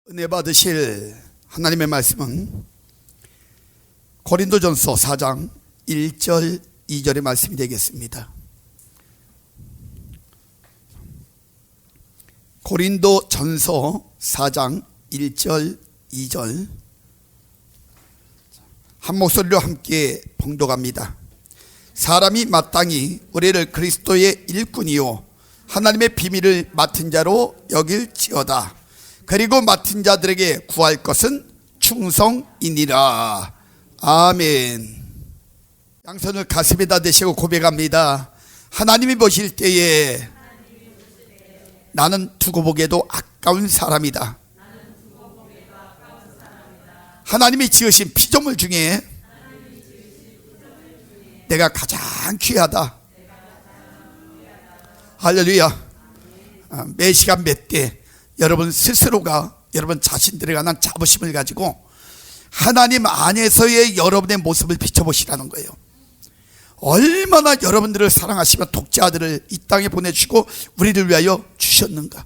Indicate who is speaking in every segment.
Speaker 1: 은혜 받으실 하나님의 말씀은 고린도전서 4장 1절 2절의 말씀이 되겠습니다. 고린도전서 4장 1절 2절 한 목소리로 함께 봉독합니다. 사람이 마땅히 우리를 그리스도의 일꾼이요 하나님의 비밀을 맡은 자로 여길지어다. 그리고 맡은 자들에게 구할 것은 충성이니라. 아멘. 양손을 가슴에다 대시고 고백합니다. 하나님이 보실 때에 나는 두고 보기에도 아까운 사람이다. 하나님이 지으신 피조물 중에 내가 가장 귀하다. 할렐루야. 매 시간 몇 때 여러분 스스로가 여러분 자신들에 관한 자부심을 가지고 하나님 안에서의 여러분의 모습을 비춰보시라는 거예요. 얼마나 여러분들을 사랑하시며 독자 아들을 이 땅에 보내주시고 우리를 위하여 주셨는가.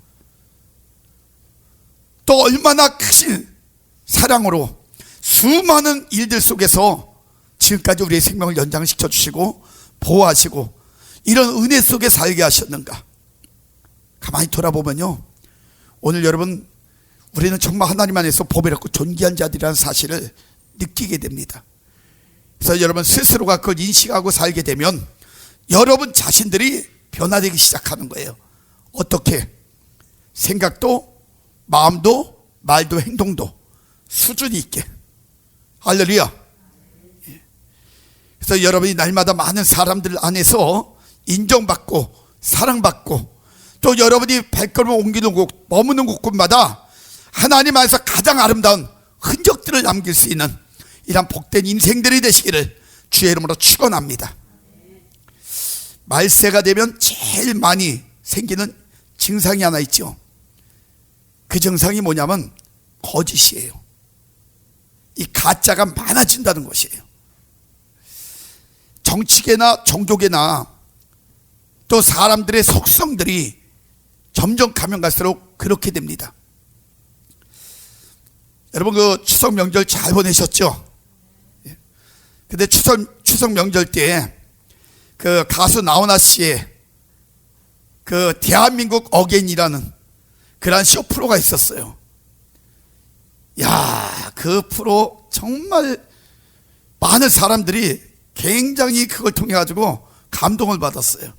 Speaker 1: 또 얼마나 크신 사랑으로 수많은 일들 속에서 지금까지 우리의 생명을 연장시켜 주시고 보호하시고 이런 은혜 속에 살게 하셨는가. 가만히 돌아보면요, 오늘 여러분 우리는 정말 하나님 안에서 보배롭고 존귀한 자들이라는 사실을 느끼게 됩니다. 그래서 여러분 스스로가 그걸 인식하고 살게 되면 여러분 자신들이 변화되기 시작하는 거예요. 어떻게? 생각도 마음도 말도 행동도 수준이 있게. 할렐루야. 그래서 여러분이 날마다 많은 사람들 안에서 인정받고 사랑받고 또 여러분이 발걸음을 옮기는 곳, 머무는 곳곳마다 하나님 안에서 가장 아름다운 흔적들을 남길 수 있는 이런 복된 인생들이 되시기를 주의 이름으로 축원합니다. 말세가 되면 제일 많이 생기는 증상이 하나 있죠. 그 증상이 뭐냐면 거짓이에요. 이 가짜가 많아진다는 것이에요. 정치계나 종교계나 또 사람들의 속성들이 점점 가면 갈수록 그렇게 됩니다. 여러분 그 추석 명절 잘 보내셨죠? 근데 추석 명절 때 그 가수 나훈아 씨의 그 대한민국 어게인이라는 그런 쇼 프로가 있었어요. 야, 그 프로 정말 많은 사람들이 굉장히 그걸 통해 가지고 감동을 받았어요.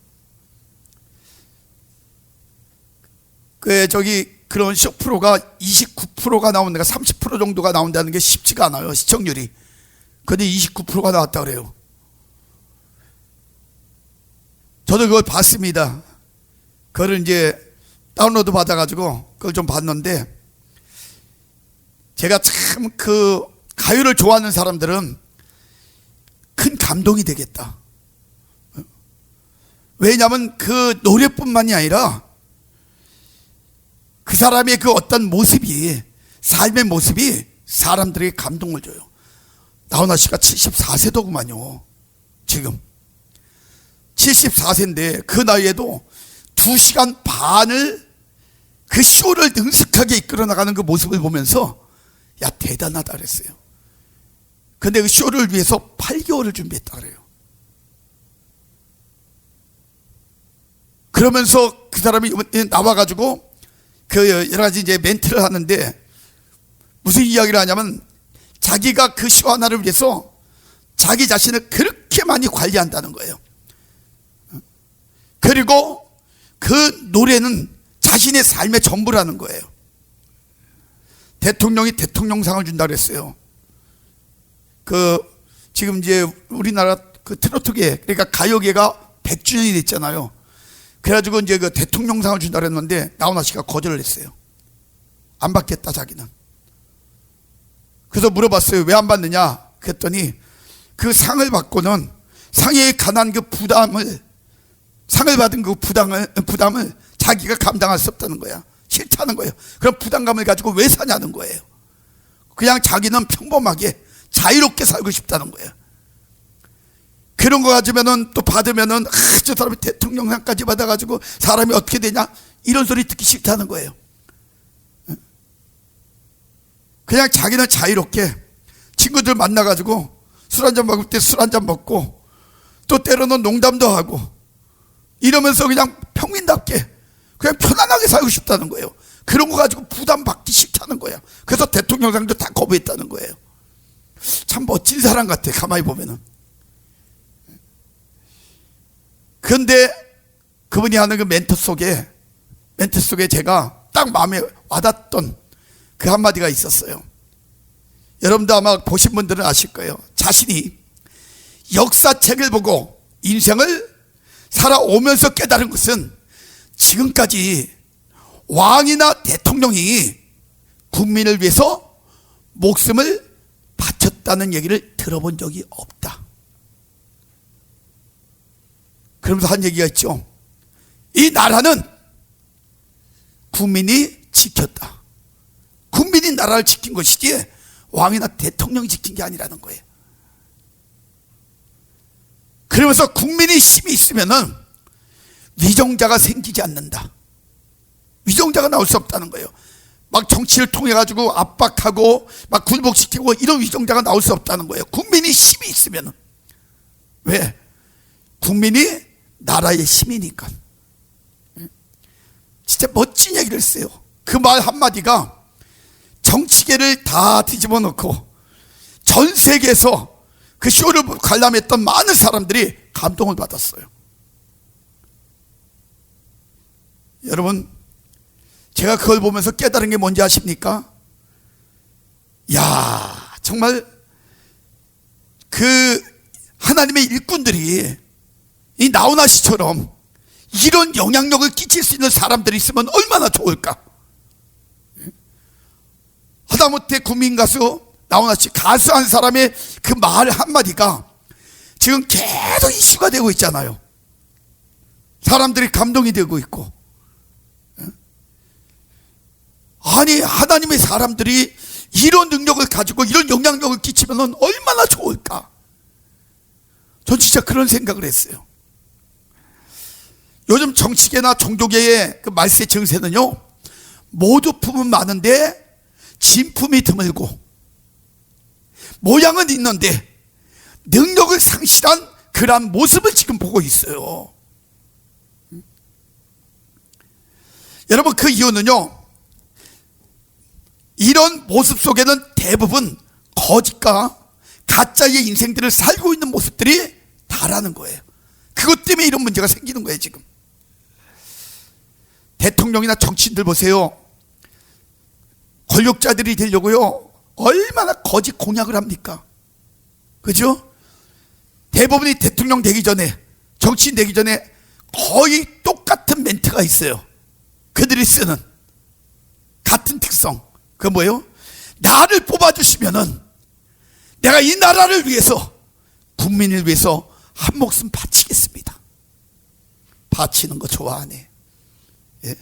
Speaker 1: 그런 쇼 프로가 29%가 나오는 데가 30% 정도가 나온다는 게 쉽지가 않아요, 시청률이. 근데 29%가 나왔다 그래요. 저도 그걸 봤습니다. 그걸 이제 다운로드 받아가지고 그걸 좀 봤는데, 제가 참 그 가요를 좋아하는 사람들은 큰 감동이 되겠다. 왜냐하면 그 노래뿐만이 아니라 그 사람의 그 어떤 모습이, 삶의 모습이 사람들에게 감동을 줘요. 나훈아 씨가 74세더구만요. 지금 74세인데 그 나이에도 2시간 반을 그 쇼를 능숙하게 이끌어 나가는 그 모습을 보면서 야, 대단하다 그랬어요. 근데 그 쇼를 위해서 8개월을 준비했다 그래요. 그러면서 그 사람이 나와가지고 그 여러 가지 이제 멘트를 하는데 무슨 이야기를 하냐면 자기가 그 쇼 하나를 위해서 자기 자신을 그렇게 많이 관리한다는 거예요. 그리고 그 노래는 자신의 삶의 전부라는 거예요. 대통령이 대통령상을 준다 그랬어요. 지금 이제 우리나라 그 트로트계, 그러니까 가요계가 100주년이 됐잖아요. 그래가지고 이제 그 대통령상을 준다 그랬는데 나훈아 씨가 거절을 했어요. 안 받겠다 자기는. 그래서 물어봤어요. 왜 안 받느냐? 그랬더니 그 상을 받고는 상에 관한 그 부담을, 상을 받은 그 부담을 자기가 감당할 수 없다는 거야. 싫다는 거예요. 그럼 부담감을 가지고 왜 사냐는 거예요. 그냥 자기는 평범하게 자유롭게 살고 싶다는 거예요. 그런 거 가지면은 또 받으면은 저 사람이 대통령상까지 받아가지고 사람이 어떻게 되냐 이런 소리 듣기 싫다는 거예요. 그냥 자기는 자유롭게 친구들 만나가지고 술 한잔 먹을 때 술 한잔 먹고 또 때로는 농담도 하고 이러면서 그냥 평민답게 그냥 편안하게 살고 싶다는 거예요. 그런 거 가지고 부담받기 싫다는 거야. 그래서 대통령상도 다 거부했다는 거예요. 참 멋진 사람 같아, 가만히 보면은. 그런데 그분이 하는 그 멘트 속에 제가 딱 마음에 와닿던 그 한마디가 있었어요. 여러분도 아마 보신 분들은 아실 거예요. 자신이 역사책을 보고 인생을 살아오면서 깨달은 것은 지금까지 왕이나 대통령이 국민을 위해서 목숨을 바쳤다는 얘기를 들어본 적이 없다. 그러면서 한 얘기가 있죠. 이 나라는 국민이 지켰다. 국민이 나라를 지킨 것이지 왕이나 대통령이 지킨 게 아니라는 거예요. 그러면서 국민이 힘이 있으면은 위정자가 생기지 않는다. 위정자가 나올 수 없다는 거예요. 막 정치를 통해 가지고 압박하고 막 굴복시키고 이런 위정자가 나올 수 없다는 거예요. 국민이 힘이 있으면은. 왜? 국민이 나라의 힘이니까. 진짜 멋진 얘기를 했어요. 그 말 한마디가 정치계를 다 뒤집어 놓고 전 세계에서 그 쇼를 관람했던 많은 사람들이 감동을 받았어요. 여러분, 제가 그걸 보면서 깨달은 게 뭔지 아십니까? 야, 정말 그 하나님의 일꾼들이 이 나훈아 씨처럼 이런 영향력을 끼칠 수 있는 사람들이 있으면 얼마나 좋을까? 하다못해 국민가수 나훈아 씨, 가수 한 사람의 그 말 한마디가 지금 계속 이슈가 되고 있잖아요. 사람들이 감동이 되고 있고. 아니, 하나님의 사람들이 이런 능력을 가지고 이런 영향력을 끼치면 얼마나 좋을까? 전 진짜 그런 생각을 했어요. 요즘 정치계나 종교계의 그 말세 증세는요, 모두 품은 많은데 진품이 드물고 모양은 있는데 능력을 상실한 그러한 모습을 지금 보고 있어요. 여러분, 그 이유는요, 이런 모습 속에는 대부분 거짓과 가짜의 인생들을 살고 있는 모습들이 다라는 거예요. 그것 때문에 이런 문제가 생기는 거예요. 지금 대통령이나 정치인들 보세요. 권력자들이 되려고요, 얼마나 거짓 공약을 합니까? 그죠? 대부분이 대통령 되기 전에, 정치인 되기 전에 거의 똑같은 멘트가 있어요. 그들이 쓰는 같은 특성. 그게 뭐예요? 나를 뽑아주시면은 내가 이 나라를 위해서, 국민을 위해서 한 목숨 바치겠습니다. 바치는 거 좋아하네. 예?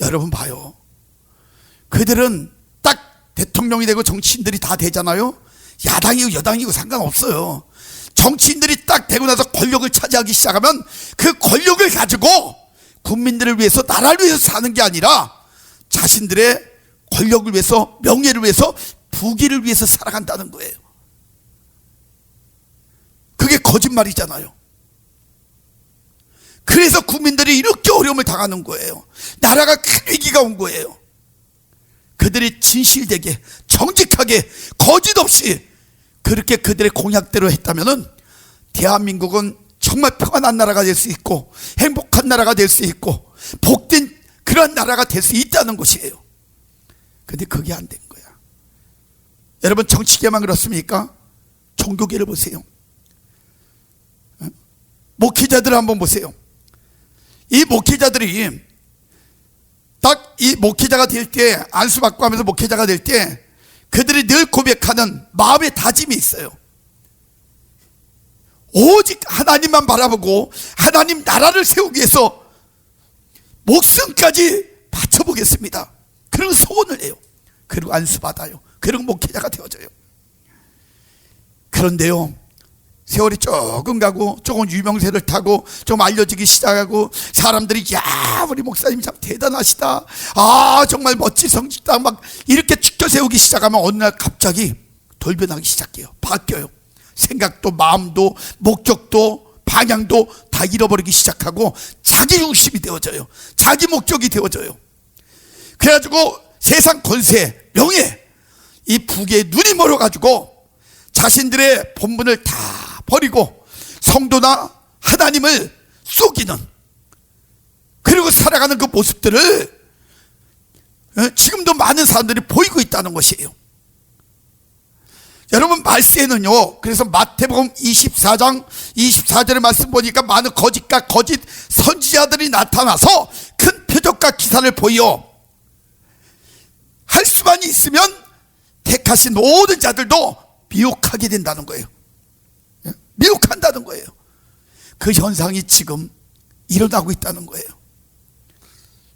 Speaker 1: 여러분 봐요. 그들은 딱 대통령이 되고 정치인들이 다 되잖아요. 야당이고 여당이고 상관없어요. 정치인들이 딱 되고 나서 권력을 차지하기 시작하면 그 권력을 가지고 국민들을 위해서, 나라를 위해서 사는 게 아니라 자신들의 권력을 위해서, 명예를 위해서, 부귀를 위해서 살아간다는 거예요. 그게 거짓말이잖아요. 그래서 국민들이 이렇게 어려움을 당하는 거예요. 나라가 큰 위기가 온 거예요. 그들이 진실되게, 정직하게, 거짓 없이 그렇게 그들의 공약대로 했다면은 대한민국은 정말 평안한 나라가 될 수 있고 행복한 나라가 될 수 있고 복된 그런 나라가 될 수 있다는 것이에요. 근데 그게 안 된 거야. 여러분, 정치계만 그렇습니까? 종교계를 보세요. 목회자들을 한번 보세요. 이 목회자들이 딱 이 목회자가 될 때, 안수받고 하면서 목회자가 될 때 그들이 늘 고백하는 마음의 다짐이 있어요. 오직 하나님만 바라보고 하나님 나라를 세우기 위해서 목숨까지 바쳐보겠습니다. 그런 소원을 해요. 그리고 안수받아요. 그리고 목회자가 되어져요. 그런데요, 세월이 조금 가고 조금 유명세를 타고 좀 알려지기 시작하고 사람들이 야 우리 목사님 참 대단하시다, 아 정말 멋진 성직다 막 이렇게 축켜 세우기 시작하면 어느 날 갑자기 돌변하기 시작해요. 바뀌어요. 생각도 마음도 목적도 방향도 다 잃어버리기 시작하고 자기 중심이 되어져요. 자기 목적이 되어져요. 그래가지고 세상 권세 명예 이 부귀에 눈이 멀어가지고 자신들의 본분을 다 버리고 성도나 하나님을 속이는, 그리고 살아가는 그 모습들을 지금도 많은 사람들이 보이고 있다는 것이에요. 여러분 말세는요, 그래서 마태복음 24장 24절의 말씀 보니까 많은 거짓과 거짓 선지자들이 나타나서 큰 표적과 기사를 보여 할 수만 있으면 택하신 모든 자들도 미혹하게 된다는 거예요. 미혹한다는 거예요. 그 현상이 지금 일어나고 있다는 거예요.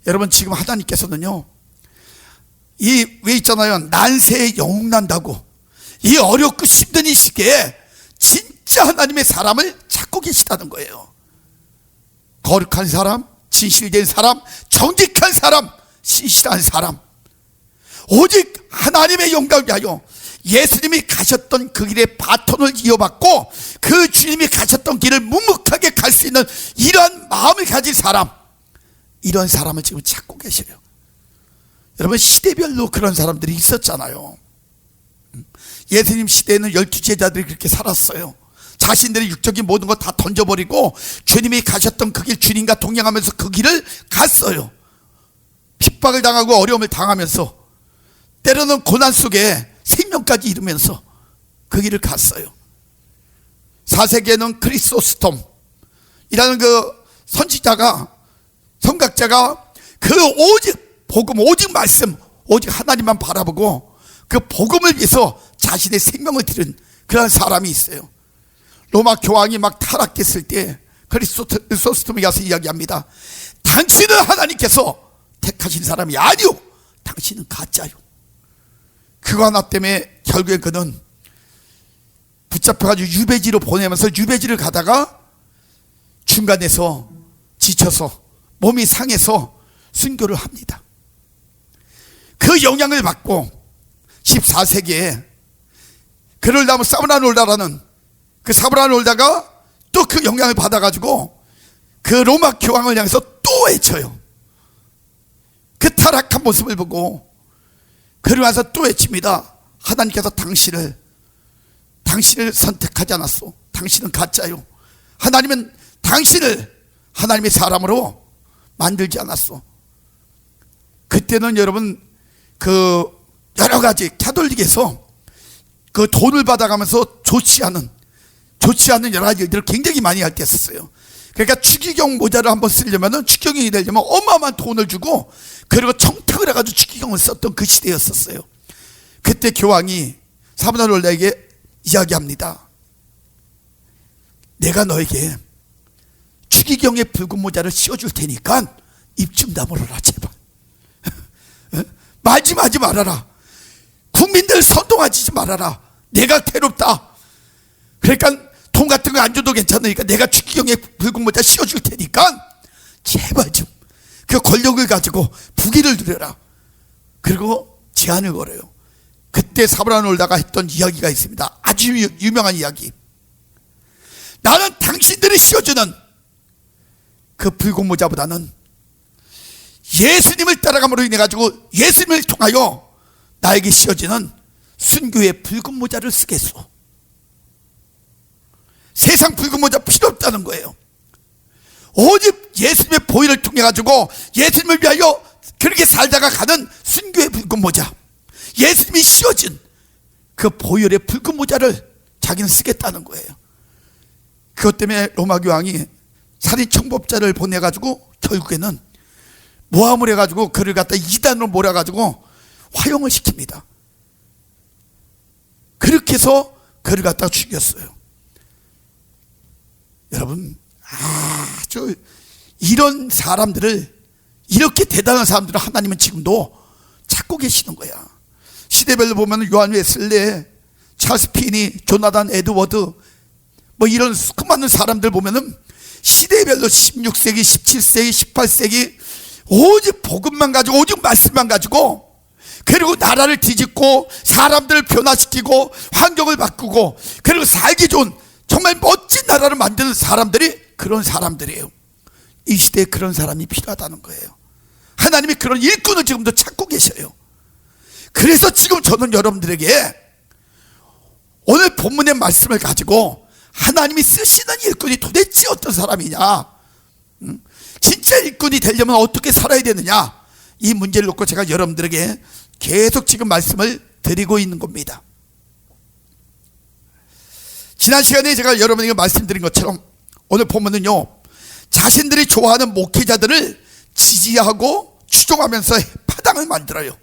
Speaker 1: 여러분 지금 하나님께서는요, 이 왜 있잖아요, 난세에 영웅 난다고 이 어렵고 힘든 이 시기에 진짜 하나님의 사람을 찾고 계시다는 거예요. 거룩한 사람, 진실된 사람, 정직한 사람, 신실한 사람, 오직 하나님의 영광을 위하여 예수님이 가셨던 그 길의 바톤을 이어받고 그 주님이 가셨던 길을 묵묵하게 갈 수 있는 이러한 마음을 가진 사람, 이런 사람을 지금 찾고 계셔요. 여러분 시대별로 그런 사람들이 있었잖아요. 예수님 시대에는 12제자들이 그렇게 살았어요. 자신들의 육적인 모든 거 다 던져버리고 주님이 가셨던 그 길, 주님과 동행하면서 그 길을 갔어요. 핍박을 당하고 어려움을 당하면서 때로는 고난 속에 생명까지 잃으면서 그 길을 갔어요. 4세기에는 크리소스톰이라는 그 선지자가, 선각자가 그 오직 복음, 오직 말씀, 오직 하나님만 바라보고 그 복음을 위해서 자신의 생명을 드린 그런 사람이 있어요. 로마 교황이 막 타락했을 때 크리소스톰이 가서 이야기합니다. 당신은 하나님께서 택하신 사람이 아니오, 당신은 가짜요. 그거 하나 때문에 결국에 그는 붙잡혀가지고 유배지로 보내면서 유배지를 가다가 중간에서 지쳐서 몸이 상해서 순교를 합니다. 그 영향을 받고 14세기에 그를 다음 사브라놀다라는 그 사브라놀다가 또 그 영향을 받아가지고 그 로마 교황을 향해서 또 외쳐요. 그 타락한 모습을 보고 그러고 나서 또 외칩니다. 하나님께서 당신을 선택하지 않았소. 당신은 가짜요. 하나님은 당신을 하나님의 사람으로 만들지 않았소. 그때는 여러분 그 여러 가지 가톨릭에서 그 돈을 받아가면서 좋지 않은 여러 가지 일들을 굉장히 많이 할 때 했었어요. 그러니까 추기경 모자를 한번 쓰려면은 추기경이 되려면 어마어마한 돈을 주고 그리고 청탁을 해가지고 추기경을 썼던 그 시대였었어요. 그때 교황이 사브라놀다에게 이야기합니다. 내가 너에게 추기경의 붉은 모자를 씌워줄 테니까 입 좀 다물어라 제발. 말 좀 하지 말아라. 국민들 선동하지 말아라. 내가 괴롭다. 그러니까 돈 같은 거 안 줘도 괜찮으니까 내가 추기경의 붉은 모자 씌워줄 테니까 제발 좀 그 권력을 가지고 부귀를 누려라. 그리고 제안을 걸어요. 그때 사브라놀다가 했던 이야기가 있습니다. 아주 유명한 이야기. 나는 당신들이 씌워주는 그 붉은 모자보다는 예수님을 따라감으로 인해 가지고 예수님을 통하여 나에게 씌워지는 순교의 붉은 모자를 쓰겠소. 세상 붉은 모자 필요 없다는 거예요. 오직 예수님의 보혈을 통해 가지고 예수님을 위하여 그렇게 살다가 가는 순교의 붉은 모자, 예수님이 씌워진 그 보혈의 붉은 모자를 자기는 쓰겠다는 거예요. 그것 때문에 로마 교황이 살인 청법자를 보내가지고 결국에는 모함을 해가지고 그를 갖다 이단으로 몰아가지고 화형을 시킵니다. 그렇게 해서 그를 갖다 죽였어요. 여러분 아주 이런 사람들을, 이렇게 대단한 사람들을 하나님은 지금도 찾고 계시는 거야. 시대별로 보면 요한 웨슬레, 찰스 피니, 조나단 에드워드, 뭐 이런 수많은 사람들 보면은 시대별로 16세기, 17세기, 18세기 오직 복음만 가지고, 오직 말씀만 가지고, 그리고 나라를 뒤집고 사람들을 변화시키고 환경을 바꾸고 그리고 살기 좋은 정말 멋진 나라를 만드는 사람들이 그런 사람들이에요. 이 시대에 그런 사람이 필요하다는 거예요. 하나님이 그런 일꾼을 지금도 찾고 계셔요. 그래서 지금 저는 여러분들에게 오늘 본문의 말씀을 가지고 하나님이 쓰시는 일꾼이 도대체 어떤 사람이냐, 진짜 일꾼이 되려면 어떻게 살아야 되느냐, 이 문제를 놓고 제가 여러분들에게 계속 지금 말씀을 드리고 있는 겁니다. 지난 시간에 제가 여러분에게 말씀드린 것처럼 오늘 본문은요, 자신들이 좋아하는 목회자들을 지지하고 추종하면서 파당을 만들어요.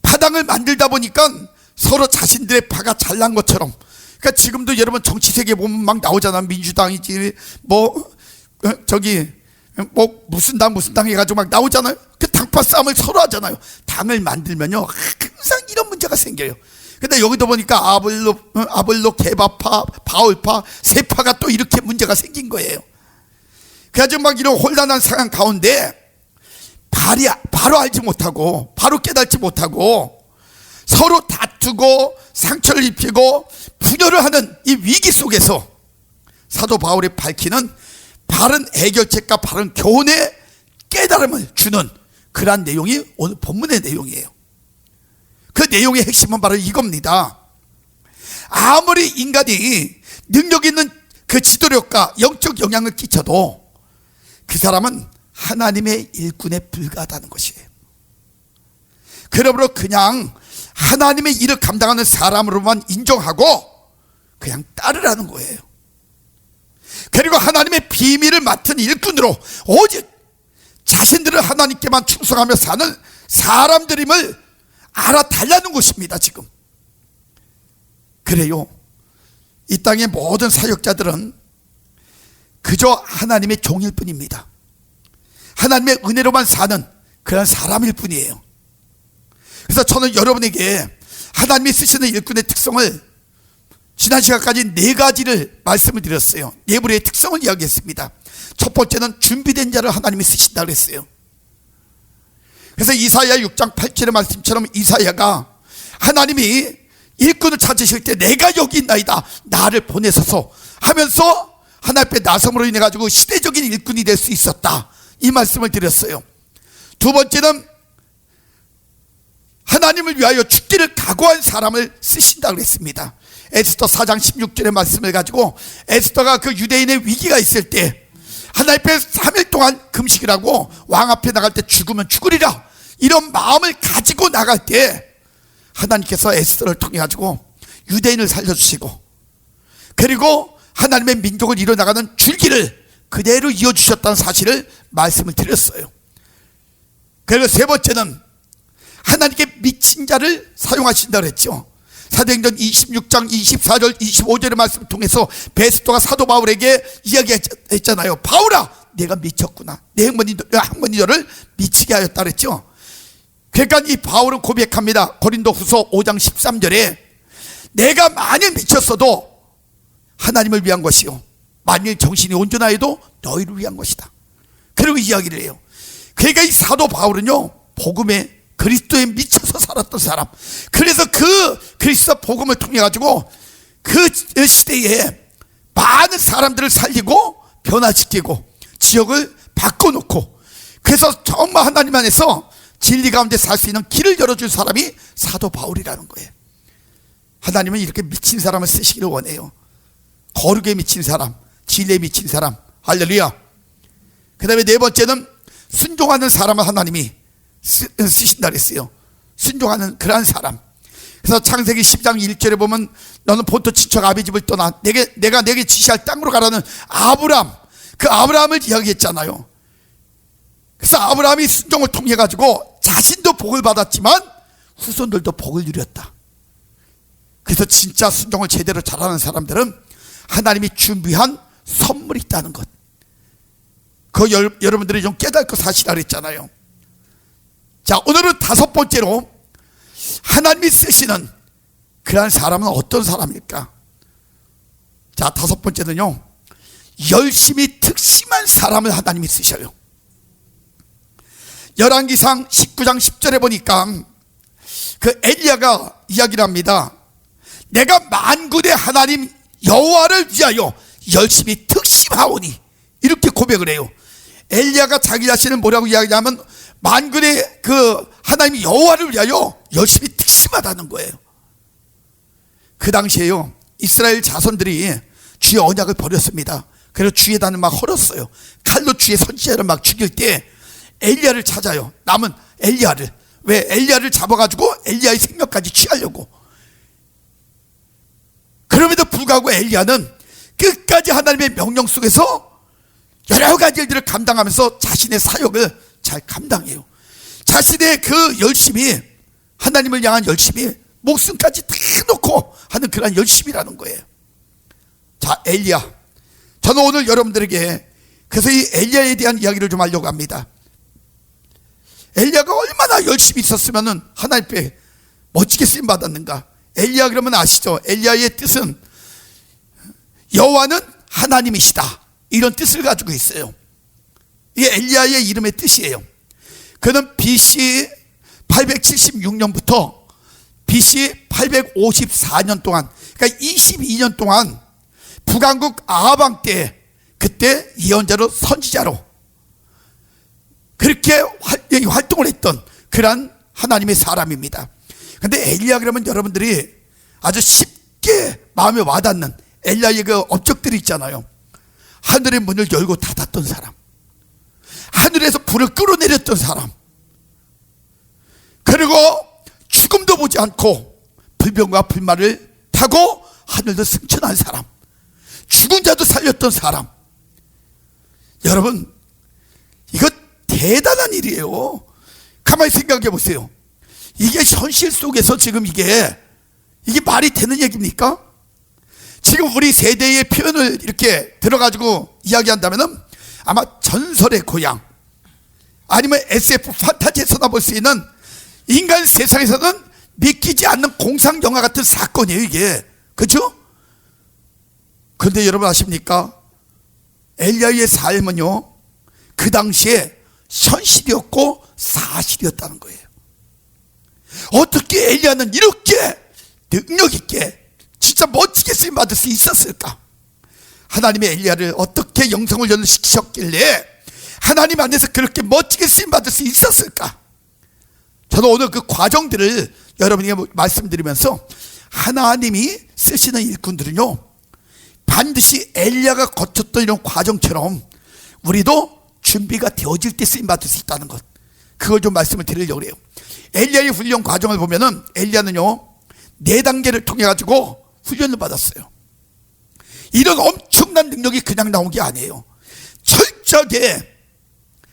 Speaker 1: 파당을 만들다 보니까 서로 자신들의 파가 잘난 것처럼, 그러니까 지금도 여러분 정치 세계 보면 막 나오잖아. 민주당이지 뭐 저기 뭐 무슨 당 해가지고 막 나오잖아요. 그 당파 싸움을 서로 하잖아요. 당을 만들면요 항상 이런 문제가 생겨요. 근데 여기도 보니까 아볼로 개바파, 바울파, 세파가 또 이렇게 문제가 생긴 거예요. 그래가지고 막 이런 혼란한 상황 가운데 바로 알지 못하고 바로 깨닫지 못하고 서로 다투고 상처를 입히고 분열을 하는 이 위기 속에서 사도 바울이 밝히는 바른 해결책과 바른 교훈의 깨달음을 주는 그러한 내용이 오늘 본문의 내용이에요. 그 내용의 핵심은 바로 이겁니다. 아무리 인간이 능력 있는 그 지도력과 영적 영향을 끼쳐도 그 사람은 하나님의 일꾼에 불과하다는 것이에요. 그러므로 그냥 하나님의 일을 감당하는 사람으로만 인정하고 그냥 따르라는 거예요. 그리고 하나님의 비밀을 맡은 일꾼으로 오직 자신들은 하나님께만 충성하며 사는 사람들임을 알아달라는 것입니다. 지금 그래요. 이 땅의 모든 사역자들은 그저 하나님의 종일 뿐입니다. 하나님의 은혜로만 사는 그런 사람일 뿐이에요. 그래서 저는 여러분에게 하나님이 쓰시는 일꾼의 특성을 지난 시간까지 4가지를 말씀을 드렸어요. 네 부류의 특성을 이야기했습니다. 첫 번째는 준비된 자를 하나님이 쓰신다 그랬어요. 그래서 이사야 6장 8절의 말씀처럼 이사야가 하나님이 일꾼을 찾으실 때 내가 여기 있나이다, 나를 보내소서 하면서 하나님 앞에 나섬으로 인해 가지고 시대적인 일꾼이 될 수 있었다, 이 말씀을 드렸어요. 두 번째는 하나님을 위하여 죽기를 각오한 사람을 쓰신다 그랬습니다. 에스더 4장 16절의 말씀을 가지고 에스더가 그 유대인의 위기가 있을 때 하나님 앞에 3일 동안 금식을 하고 왕 앞에 나갈 때 죽으면 죽으리라, 이런 마음을 가지고 나갈 때 하나님께서 에스더를 통해 가지고 유대인을 살려주시고 그리고 하나님의 민족을 이뤄나가는 줄기를 그대로 이어주셨다는 사실을 말씀을 드렸어요. 그리고 세 번째는 하나님께 미친 자를 사용하신다 그랬죠. 사도행전 26장 24절 25절의 말씀을 통해서 베스토가 사도 바울에게 이야기했잖아요. 바울아, 내가 미쳤구나, 내 학문이 너를 미치게 하였다 그랬죠. 그러니까 이 바울은 고백합니다. 고린도 후서 5장 13절에 내가 만일 미쳤어도 하나님을 위한 것이요 만일 정신이 온전하여도 너희를 위한 것이다. 그리고 이야기를 해요. 그러니까 이 사도 바울은요 복음에, 그리스도에 미쳐서 살았던 사람, 그래서 그 그리스도 복음을 통해 가지고 그 시대에 많은 사람들을 살리고 변화시키고 지역을 바꿔놓고, 그래서 정말 하나님 안에서 진리 가운데 살 수 있는 길을 열어줄 사람이 사도 바울이라는 거예요. 하나님은 이렇게 미친 사람을 쓰시기를 원해요. 거룩에 미친 사람, 진리에 미친 사람. 할렐루야. 그 다음에 네 번째는 순종하는 사람을 하나님이 쓰신다 그랬어요. 순종하는 그러한 사람. 그래서 창세기 10장 1절에 보면 너는 본토 친척 아비 집을 떠나 내가 내게 지시할 땅으로 가라는 아브람, 그 아브라함을 이야기했잖아요. 그래서 아브라함이 순종을 통해 가지고 자신도 복을 받았지만 후손들도 복을 누렸다. 그래서 진짜 순종을 제대로 잘하는 사람들은 하나님이 준비한 선물이 있다는 것, 그 여러분들이 좀 깨닫고 사시라 그랬잖아요. 자, 오늘은 다섯 번째로 하나님이 쓰시는 그러한 사람은 어떤 사람일까? 자, 다섯 번째는요, 열심히 특심한 사람을 하나님이 쓰셔요. 열왕기상 19장 10절에 보니까 그 엘리야가 이야기를 합니다. 내가 만군의 하나님 여호와를 위하여 열심히 특심하오니, 이렇게 고백을 해요. 엘리야가 자기 자신을 뭐라고 이야기하면 만군의 그 하나님 여호와를 위하여 열심히 특심하다는 거예요. 그 당시에요, 이스라엘 자손들이 주의 언약을 버렸습니다. 그래서 주의 단을 막 헐었어요. 칼로 주의 선지자를 막 죽일 때 엘리야를 찾아요. 남은 엘리야를. 왜? 엘리야를 잡아가지고 엘리야의 생명까지 취하려고. 그럼에도 불구하고 엘리야는 끝까지 하나님의 명령 속에서 여러 가지 일들을 감당하면서 자신의 사역을 잘 감당해요. 자신의 그 열심이, 하나님을 향한 열심이 목숨까지 다 놓고 하는 그런 열심이라는 거예요. 자, 엘리야. 저는 오늘 여러분들에게 그래서 이 엘리야에 대한 이야기를 좀 하려고 합니다. 엘리야가 얼마나 열심히 있었으면 하나님 앞에 멋지게 쓰임 받았는가. 엘리야 그러면 아시죠? 엘리야의 뜻은 여호와는 하나님이시다, 이런 뜻을 가지고 있어요. 이게 엘리야의 이름의 뜻이에요. 그는 BC 876년부터 BC 854년 동안, 그러니까 22년 동안 북왕국 아합 때 그때 예언자로, 선지자로 그렇게 활동을 했던 그런 하나님의 사람입니다. 그런데 엘리야 그러면 여러분들이 아주 쉽게 마음에 와닿는 엘리야의 그 업적들이 있잖아요. 하늘의 문을 열고 닫았던 사람, 하늘에서 불을 끌어내렸던 사람, 그리고 죽음도 보지 않고 불병과 불말을 타고 하늘도 승천한 사람, 죽은 자도 살렸던 사람. 여러분, 이거 대단한 일이에요. 가만히 생각해 보세요. 이게 현실 속에서 지금 이게 말이 되는 얘기입니까? 지금 우리 세대의 표현을 이렇게 들어가지고 이야기한다면은 아마 전설의 고향, 아니면 SF 판타지에서나 볼 수 있는 인간 세상에서는 믿기지 않는 공상 영화 같은 사건이에요, 이게. 그렇죠? 그런데 여러분 아십니까? 엘리야의 삶은요, 그 당시에 현실이었고 사실이었다는 거예요. 어떻게 엘리야는 이렇게 능력 있게 진짜 멋지게 쓰임 받을 수 있었을까? 하나님의 엘리야를 어떻게 영성을 연습시키셨길래 하나님 안에서 그렇게 멋지게 쓰임 받을 수 있었을까? 저는 오늘 그 과정들을 여러분에게 말씀드리면서 하나님이 쓰시는 일꾼들은요, 반드시 엘리야가 거쳤던 이런 과정처럼 우리도 준비가 되어질 때 쓰임 받을 수 있다는 것, 그걸 좀 말씀을 드리려고 해요. 엘리야의 훈련 과정을 보면은 엘리야는요 4단계를 통해 가지고 훈련을 받았어요. 이런 엄청난 능력이 그냥 나온 게 아니에요. 철저하게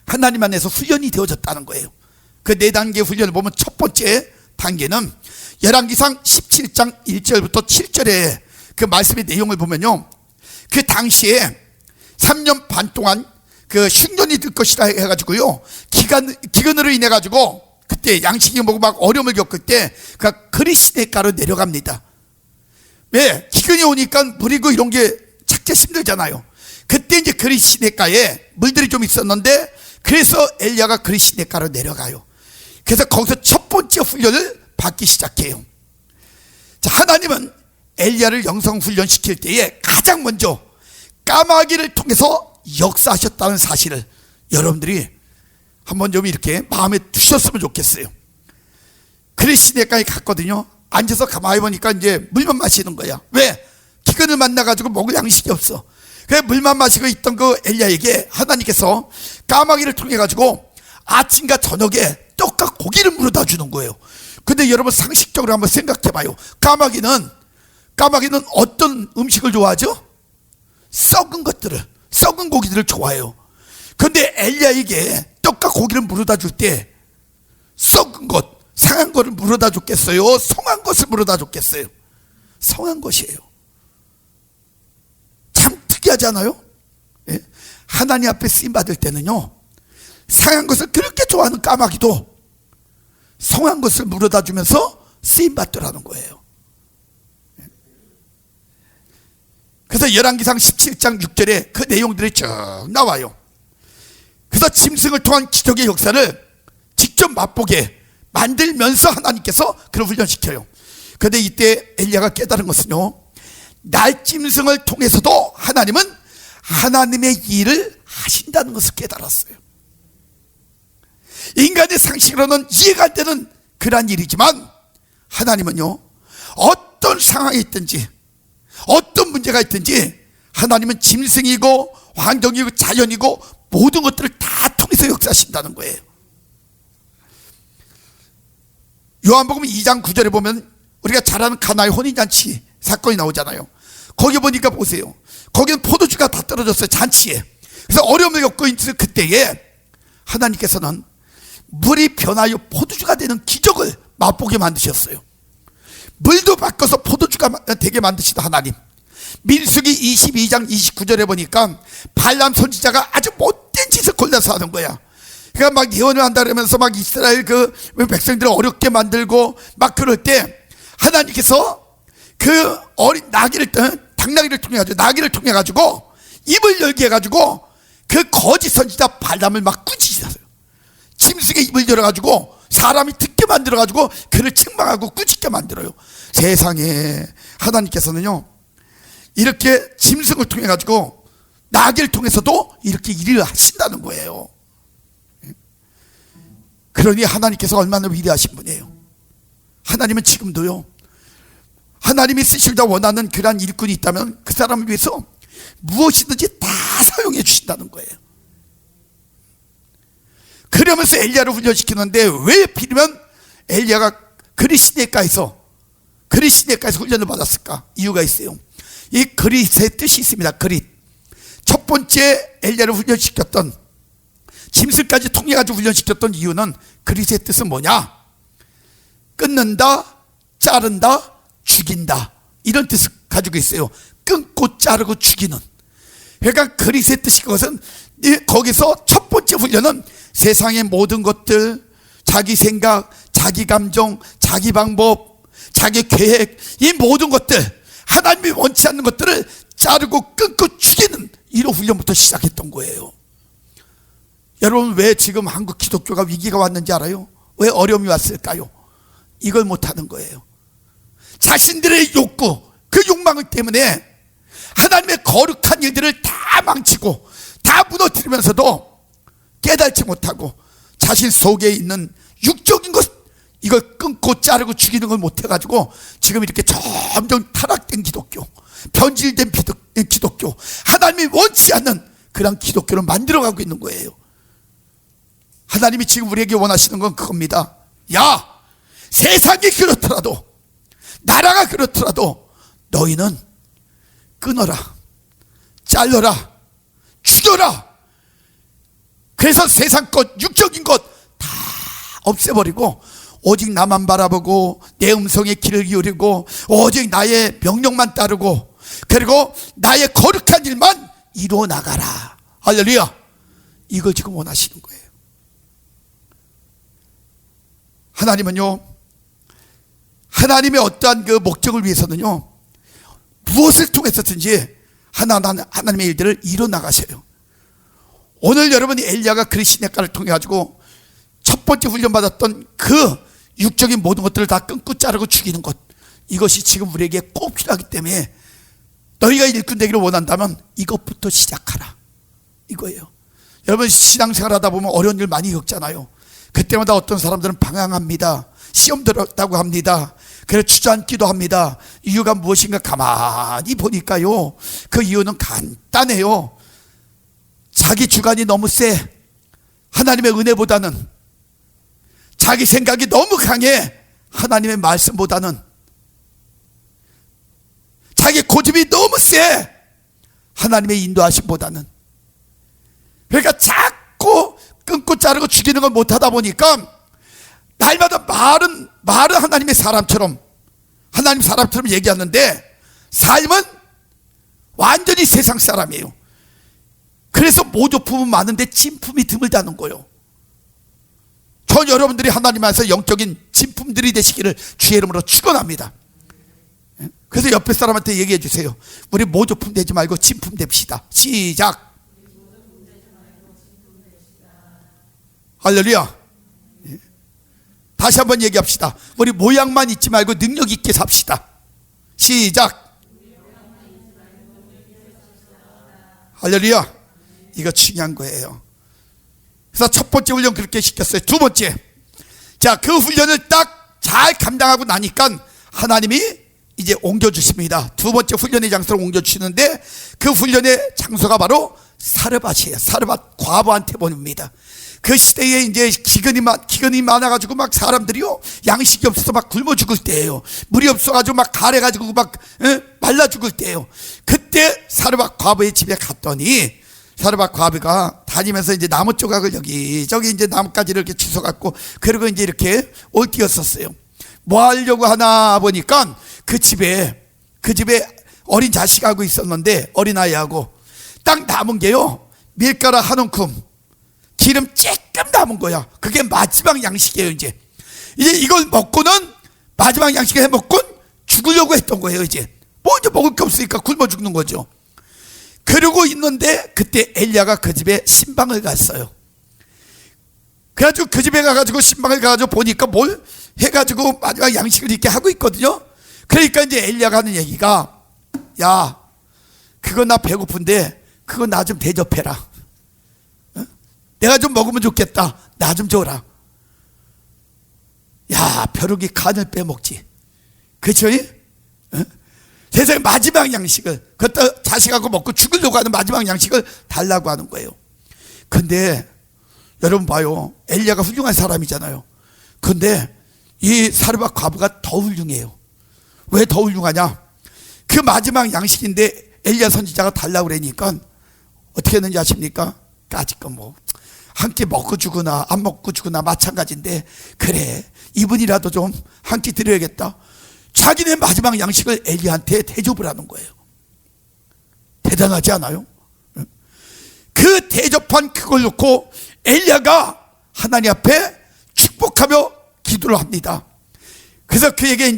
Speaker 1: 하나님 안에서 훈련이 되어졌다는 거예요. 그 4단계 훈련을 보면 첫 번째 단계는 열왕기상 17장 1절부터 7절의 그 말씀의 내용을 보면요, 그 당시에 3년 반 동안 그 흉년이 들 것이라 해가지고요, 기근으로 인해 가지고 그때 양식이 먹고 막 어려움을 겪을 때 그 그리시네가로 내려갑니다. 왜? 기근이 오니까 물이고 이런 게 찾기 힘들잖아요. 그때 이제 그리시네가에 물들이 좀 있었는데, 그래서 엘리야가 그리시네가로 내려가요. 그래서 거기서 첫 번째 훈련을 받기 시작해요. 자, 하나님은 엘리야를 영성 훈련시킬 때에 가장 먼저 까마귀를 통해서 역사하셨다는 사실을 여러분들이 한번 좀 이렇게 마음에 두셨으면 좋겠어요. 그리시네가에 갔거든요. 앉아서 가만히 보니까 이제 물만 마시는 거야. 왜? 기근을 만나가지고 먹을 양식이 없어. 그래서 물만 마시고 있던 그 엘리야에게 하나님께서 까마귀를 통해 가지고 아침과 저녁에 떡과 고기를 물어다 주는 거예요. 근데 여러분 상식적으로 한번 생각해 봐요. 까마귀는 어떤 음식을 좋아하죠? 썩은 것들을, 썩은 고기들을 좋아해요. 근데 엘리야에게 떡과 고기를 물어다 줄 때 썩은 것, 상한 것을 물어다 줬겠어요? 성한 것을 물어다 줬겠어요? 성한 것이에요. 참 특이하지 않아요? 예? 하나님 앞에 쓰임 받을 때는요, 상한 것을 그렇게 좋아하는 까마귀도 성한 것을 물어다 주면서 쓰임 받더라는 거예요. 그래서 열왕기상 17장 6절에 그 내용들이 쭉 나와요. 그래서 짐승을 통한 기적의 역사를 직접 맛보게 만들면서 하나님께서 그를 훈련시켜요. 그런데 이때 엘리야가 깨달은 것은요, 날짐승을 통해서도 하나님은 하나님의 일을 하신다는 것을 깨달았어요. 인간의 상식으로는 이해가 안 되는 그러한 일이지만 하나님은요, 어떤 상황이 있든지 어떤 문제가 있든지 하나님은 짐승이고 환경이고 자연이고 모든 것들을 다 통해서 역사하신다는 거예요. 요한복음 2장 9절에 보면 우리가 잘 아는 가나의 혼인잔치 사건이 나오잖아요. 거기 보니까 보세요, 거기는 포도주가 다 떨어졌어요, 잔치에. 그래서 어려움을 겪고 있을 그때에 하나님께서는 물이 변하여 포도주가 되는 기적을 맛보게 만드셨어요. 물도 바꿔서 포도주가 되게 만드시던 하나님. 민수기 22장 29절에 보니까 발람 선지자가 아주 못된 짓을 골라서 하는 거야. 그러니까 막 예언을 한다 그러면서 막 이스라엘 그 백성들을 어렵게 만들고 막 그럴 때 하나님께서 그 어린 나귀를, 당나귀를 통해 가지고, 나귀를 통해 가지고 입을 열게 해 가지고 그 거짓 선지자 발람을 막 꾸짖으셨어요. 짐승의 입을 열어 가지고 사람이 듣게 만들어 가지고 그를 책망하고 꾸짖게 만들어요. 세상에 하나님께서는요, 이렇게 짐승을 통해 가지고 나귀를 통해서도 이렇게 일을 하신다는 거예요. 그러니 하나님께서 얼마나 위대하신 분이에요. 하나님은 지금도요, 하나님이 쓰시다 원하는 그러한 일꾼이 있다면 그 사람을 위해서 무엇이든지 다 사용해 주신다는 거예요. 그러면서 엘리야를 훈련시키는데 왜 필이면 엘리야가 그리시네가에서 훈련을 받았을까? 이유가 있어요. 이 그릿의 뜻이 있습니다. 그릿. 첫 번째 엘리야를 훈련시켰던, 짐승까지 통해 가지고 훈련시켰던 이유는, 그릿의 뜻은 뭐냐? 끊는다, 자른다, 죽인다, 이런 뜻을 가지고 있어요. 끊고 자르고 죽이는. 그러니까 그릿의 뜻이, 그것은 거기서 첫 번째 훈련은 세상의 모든 것들, 자기 생각, 자기 감정, 자기 방법, 자기 계획, 이 모든 것들, 하나님이 원치 않는 것들을 자르고 끊고 죽이는 이런 훈련부터 시작했던 거예요. 여러분, 왜 지금 한국 기독교가 위기가 왔는지 알아요? 왜 어려움이 왔을까요? 이걸 못하는 거예요. 자신들의 욕구, 그 욕망 때문에 하나님의 거룩한 일들을 다 망치고 다 무너뜨리면서도 깨달지 못하고 자신 속에 있는 육적인 것, 이걸 끊고 자르고 죽이는 걸 못해가지고 지금 이렇게 점점 타락된 기독교, 변질된 기독교, 하나님이 원치 않는 그런 기독교를 만들어가고 있는 거예요. 하나님이 지금 우리에게 원하시는 건 그겁니다. 야, 세상이 그렇더라도, 나라가 그렇더라도 너희는 끊어라, 잘라라, 죽여라. 그래서 세상 것, 육적인 것 다 없애버리고 오직 나만 바라보고 내 음성에 귀를 기울이고 오직 나의 명령만 따르고 그리고 나의 거룩한 일만 이루어 나가라. 할렐루야. 이걸 지금 원하시는 거예요. 하나님은요, 하나님의 어떠한 그 목적을 위해서는요, 무엇을 통해서든지 하나님의 일들을 이루어 나가셔요. 오늘 여러분이 엘리야가 그리시네가를 통해 가지고 첫 번째 훈련받았던 그 육적인 모든 것들을 다 끊고 자르고 죽이는 것, 이것이 지금 우리에게 꼭 필요하기 때문에 너희가 일꾼 되기를 원한다면 이것부터 시작하라, 이거예요. 여러분, 신앙생활 하다 보면 어려운 일 많이 겪잖아요. 그때마다 어떤 사람들은 방황합니다. 시험 들었다고 합니다. 그래서 주저앉기도 합니다. 이유가 무엇인가 가만히 보니까요, 그 이유는 간단해요. 자기 주관이 너무 세. 하나님의 은혜보다는 자기 생각이 너무 강해. 하나님의 말씀보다는 자기 고집이 너무 세. 하나님의 인도하심보다는. 그러니까 자꾸 끊고 자르고 죽이는 걸 못하다 보니까 날마다 말은 하나님의 사람처럼, 하나님 사람처럼 얘기하는데 삶은 완전히 세상 사람이에요. 그래서 모조품은 많은데 진품이 드물다는 거예요. 전 여러분들이 하나님 안에서 영적인 진품들이 되시기를 주의 이름으로 축원합니다. 그래서 옆에 사람한테 얘기해 주세요. 우리 모조품 되지 말고 진품 됩시다. 시작. 할렐루야. 다시 한번 얘기합시다. 우리 모양만 잊지 말고 능력 있게 삽시다. 시작. 할렐루야. 이거 중요한 거예요. 그래서 첫 번째 훈련 그렇게 시켰어요. 두 번째, 자, 그 훈련을 딱 잘 감당하고 나니까 하나님이 이제 옮겨주십니다. 두 번째 훈련의 장소로 옮겨주시는데 그 훈련의 장소가 바로 사르밧이에요. 사르밧 과부한테 보냅니다. 그 시대에 이제 기근이 많아가지고 막 사람들이요, 양식이 없어서 막 굶어 죽을 때예요. 물이 없어가지고 막 가래가지고 막 말라 죽을 때예요. 그때 사르밧 과부의 집에 갔더니 사르밧 과부가 다니면서 이제 나무 조각을 여기저기 이제 나뭇가지를 이렇게 주워갖고 그리고 이제 이렇게 올뛰었었어요. 뭐 하려고 하나 보니까 그 집에 어린 자식하고 있었는데, 어린아이하고 딱 남은 게요, 밀가루 한 움큼, 기름 조금 남은 거야. 그게 마지막 양식이에요. 이제 이걸 먹고는 마지막 양식을 해먹고 죽으려고 했던 거예요. 이제 뭐 이제 먹을 게 없으니까 굶어 죽는 거죠. 그러고 있는데 그때 엘리야가 그 집에 신방을 갔어요. 그래가지고 그 집에 가가지고 신방을 가가지고 보니까 뭘 해가지고 마지막 양식을 이렇게 하고 있거든요. 그러니까 이제 엘리야가 하는 얘기가, 야, 그거 나 배고픈데 그거 나 좀 대접해라. 내가 좀 먹으면 좋겠다. 나 좀 줘라. 야, 벼룩이 간을 빼먹지. 그쵸? 세상에 마지막 양식을, 그것도 자식하고 먹고 죽으려고 하는 마지막 양식을 달라고 하는 거예요. 근데 여러분 봐요. 엘리야가 훌륭한 사람이잖아요. 근데 이 사르밧 과부가 더 훌륭해요. 왜 더 훌륭하냐? 그 마지막 양식인데 엘리야 선지자가 달라고 그러니까 어떻게 했는지 아십니까? 까짓거 뭐 한 끼 먹고 주거나 안 먹고 주거나 마찬가지인데, 그래, 이분이라도 좀 한 끼 드려야겠다. 자기네 마지막 양식을 엘리야한테 대접을 하는 거예요. 대단하지 않아요? 그 대접한 그걸 놓고 엘리야가 하나님 앞에 축복하며 기도를 합니다. 그래서 그에게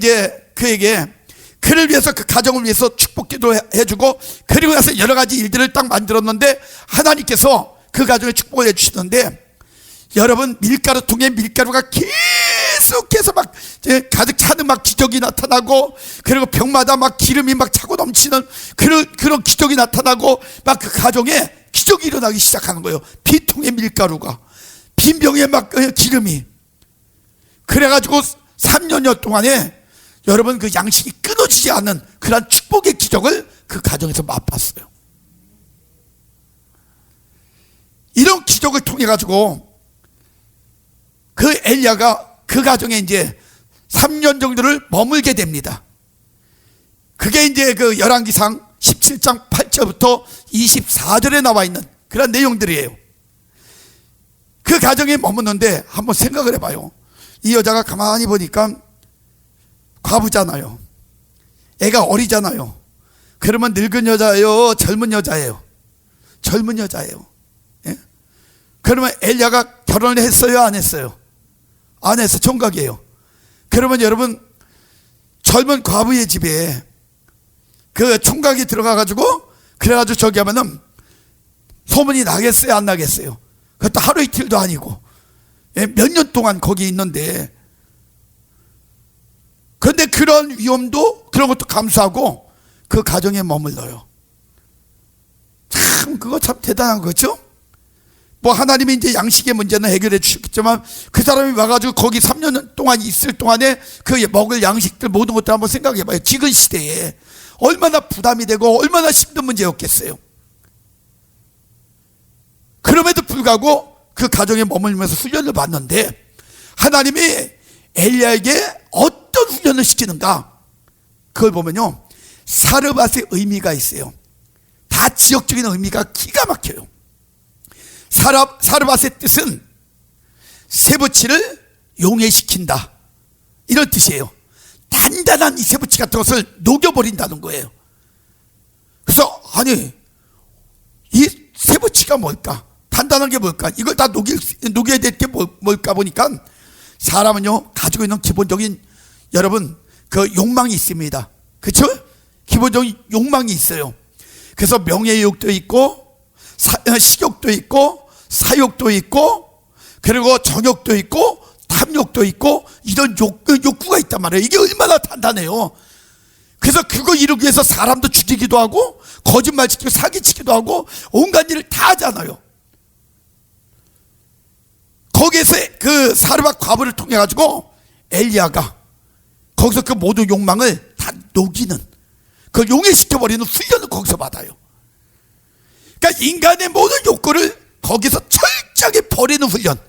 Speaker 1: 그를 위해서, 그 가정을 위해서 축복 기도를 해주고, 그리고 나서 여러 가지 일들을 딱 만들었는데 하나님께서 그 가정에 축복을 해주시는데, 여러분, 밀가루통에 밀가루가 계속해서 막 가득 차는 막 기적이 나타나고, 그리고 병마다 막 기름이 막 차고 넘치는 그런 기적이 나타나고, 막 그 가정에 기적이 일어나기 시작하는 거예요. 빈통에 밀가루가, 빈 병에 막 기름이. 그래가지고 3년여 동안에 여러분 그 양식이 끊어지지 않는 그런 축복의 기적을 그 가정에서 맛봤어요. 이런 기적을 통해 가지고 그 엘리야가 그 가정에 이제 3년 정도를 머물게 됩니다. 그게 이제 그 열왕기상 17장 8절부터 24절에 나와 있는 그런 내용들이에요. 그 가정에 머무는데 한번 생각을 해봐요. 이 여자가 가만히 보니까 과부잖아요. 애가 어리잖아요. 그러면 늙은 여자예요? 젊은 여자예요? 젊은 여자예요. 예? 그러면 엘리야가 결혼을 했어요? 안 했어요? 안 해서 총각이에요. 그러면 여러분, 젊은 과부의 집에 그 총각이 들어가가지고, 그래가지고 저기 하면은 소문이 나겠어요? 안 나겠어요? 그것도 하루 이틀도 아니고, 예? 몇 년 동안 거기 있는데, 그런데 그런 위험도, 그런 것도 감수하고 그 가정에 머물러요. 참, 그거 참 대단한 거죠? 뭐 하나님이 이제 양식의 문제는 해결해 주셨겠지만, 그 사람이 와가지고 거기 3년 동안 있을 동안에 그 먹을 양식들 모든 것들 한번 생각해 봐요. 지금 시대에 얼마나 부담이 되고 얼마나 힘든 문제였겠어요. 그럼에도 불구하고 그 가정에 머물면서 훈련을 받는데, 하나님이 엘리야에게 어떤 훈련을 시키는가, 그걸 보면요, 사르밧의 의미가 있어요. 다 지역적인 의미가 기가 막혀요. 사르밧의 뜻은 쇠붙이를 용해시킨다, 이런 뜻이에요. 단단한 이 쇠붙이 같은 것을 녹여버린다는 거예요. 그래서 아니, 이 쇠붙이가 뭘까? 단단한 게 뭘까? 이걸 다 녹여야 될 게 뭘까 보니까, 사람은요 가지고 있는 기본적인 여러분 그 욕망이 있습니다. 그렇죠? 기본적인 욕망이 있어요. 그래서 명예욕도 있고 식욕도 있고 사욕도 있고 그리고 정욕도 있고 탐욕도 있고 이런 욕구가 있단 말이에요. 이게 얼마나 단단해요. 그래서 그거 이루기 위해서 사람도 죽이기도 하고 거짓말 치고 사기치기도 하고 온갖 일을 다 하잖아요. 거기에서 그 사르밧 과부를 통해 가지고 엘리야가 거기서 그 모든 욕망을 다 녹이는, 그걸 용해시켜버리는 훈련을 거기서 받아요. 그러니까 인간의 모든 욕구를 거기서 철저하게 버리는 훈련,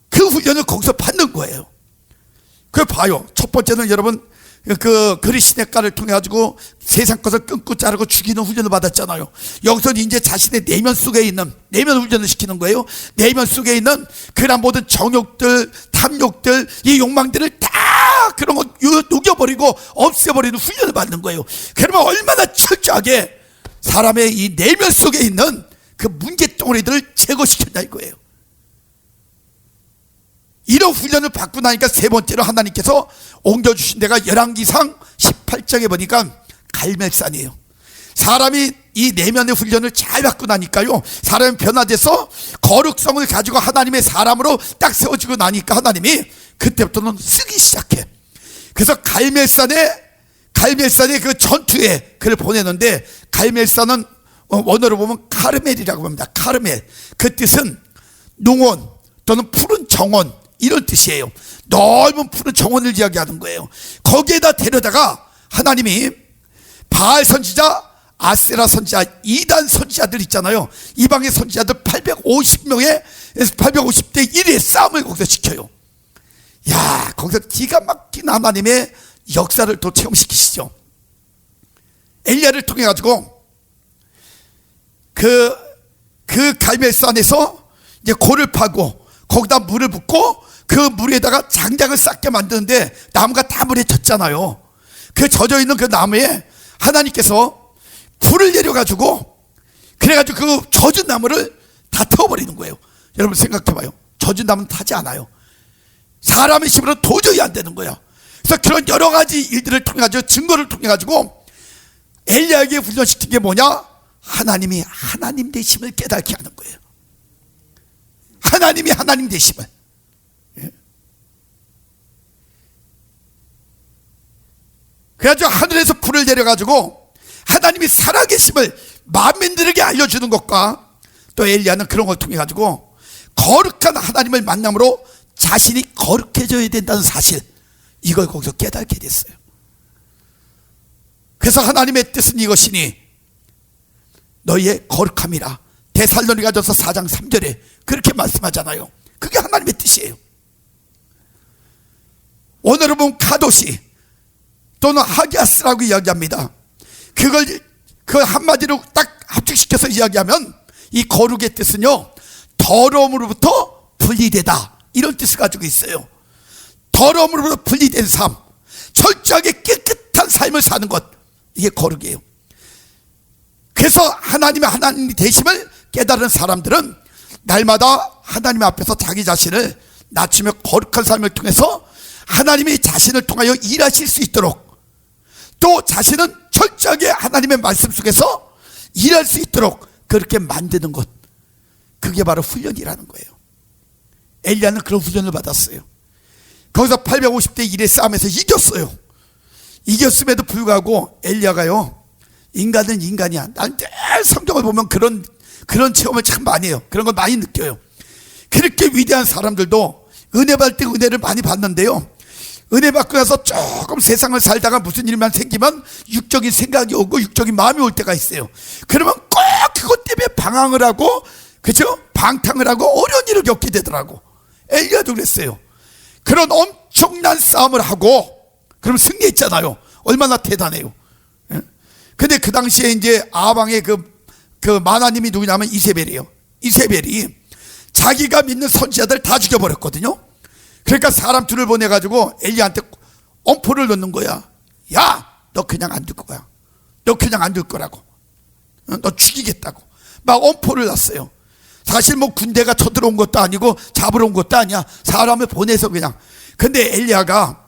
Speaker 1: 그 훈련을 거기서 받는 거예요. 그걸 봐요. 첫 번째는 여러분 그 그리시네가를 통해 가지고 세상 것을 끊고 자르고 죽이는 훈련을 받았잖아요. 여기서는 이제 자신의 내면 속에 있는, 내면 훈련을 시키는 거예요. 내면 속에 있는 그런 모든 정욕들, 탐욕들, 이 욕망들을 다 그런 거 녹여버리고 없애버리는 훈련을 받는 거예요. 그러면 얼마나 철저하게 사람의 이 내면 속에 있는 그 문제덩어리들을 제거시켰냐 이거예요. 이런 훈련을 받고 나니까 세 번째로 하나님께서 옮겨주신 데가 열왕기상 18장에 보니까 갈멜산이에요. 사람이 이 내면의 훈련을 잘 받고 나니까요, 사람이 변화돼서 거룩성을 가지고 하나님의 사람으로 딱 세워지고 나니까 하나님이 그때부터는 쓰기 시작해. 그래서 갈멜산에 그 전투에 그를 보내는데, 갈멜산은 원어로 보면 카르멜이라고 합니다. 카르멜. 그 뜻은 농원 또는 푸른 정원, 이런 뜻이에요. 넓은 푸른 정원을 이야기하는 거예요. 거기에다 데려다가 하나님이 바알 선지자, 아세라 선지자, 이단 선지자들 있잖아요. 이방의 선지자들 850명의 850대 1의 싸움을 거기서 시켜요. 야, 거기서 기가 막힌 하나님의 역사를 또 체험시키시죠. 엘리야를 통해 가지고 그 갈멜산에서 이제 골을 파고 거기다 물을 붓고 그 물에다가 장작을 쌓게 만드는데 나무가 다 물에 젖잖아요. 그 젖어 있는 그 나무에 하나님께서 불을 내려가지고 그래가지고 그 젖은 나무를 다 태워버리는 거예요. 여러분 생각해봐요. 젖은 나무는 타지 않아요. 사람의 힘으로는 도저히 안 되는 거야. 그래서 그런 여러 가지 일들을 통해 가지고, 증거를 통해 가지고 엘리야에게 훈련시킨 게 뭐냐? 하나님이 하나님 되심을 깨닫게 하는 거예요. 하나님이 하나님 되심을. 그래가지고 하늘에서 불을 내려가지고 하나님이 살아계심을 만민들에게 알려주는 것과, 또 엘리야는 그런 걸 통해 가지고 거룩한 하나님을 만남으로 자신이 거룩해져야 된다는 사실, 이걸 거기서 깨닫게 됐어요. 그래서 하나님의 뜻은 이것이니 너희의 거룩함이라, 데살로니가전서 4장 3절에 그렇게 말씀하잖아요. 그게 하나님의 뜻이에요. 오늘은 보면 카도시 또는 하기아스라고 이야기합니다. 그걸 그 한마디로 딱 합축시켜서 이야기하면 이 거룩의 뜻은요, 더러움으로부터 분리되다, 이런 뜻을 가지고 있어요. 더러움으로부터 분리된 삶, 철저하게 깨끗한 삶을 사는 것, 이게 거룩이에요. 그래서 하나님의 하나님 되심을 깨달은 사람들은 날마다 하나님 앞에서 자기 자신을 낮추며 거룩한 삶을 통해서 하나님이 자신을 통하여 일하실 수 있도록, 또 자신은 철저하게 하나님의 말씀 속에서 일할 수 있도록 그렇게 만드는 것, 그게 바로 훈련이라는 거예요. 엘리야는 그런 훈련을 받았어요. 거기서 850대 1의 싸움에서 이겼어요. 이겼음에도 불구하고 엘리야가요, 인간은 인간이야. 난 늘 성경을 보면 그런 체험을 참 많이 해요. 그런 걸 많이 느껴요. 그렇게 위대한 사람들도 은혜 받을 때 은혜를 많이 받는데요, 은혜 받고 나서 조금 세상을 살다가 무슨 일만 생기면 육적인 생각이 오고 육적인 마음이 올 때가 있어요. 그러면 꼭 그것 때문에 방황을 하고, 그죠? 방탕을 하고 어려운 일을 겪게 되더라고. 엘리야도 그랬어요. 그런 엄청난 싸움을 하고 그럼 승리했잖아요. 얼마나 대단해요. 예? 근데 그 당시에 이제 아방의 그 만화님이 누구냐면 이세벨이에요. 이세벨이 자기가 믿는 선지자들 다 죽여버렸거든요. 그러니까 사람 둘을 보내가지고 엘리야한테 엄포를 넣는 거야. 야, 너 그냥 안 줄 거야. 너 그냥 안 줄 거라고. 너 죽이겠다고. 막 엄포를 놨어요. 사실 뭐 군대가 쳐들어온 것도 아니고 잡으러 온 것도 아니야. 사람을 보내서 그냥. 근데 엘리야가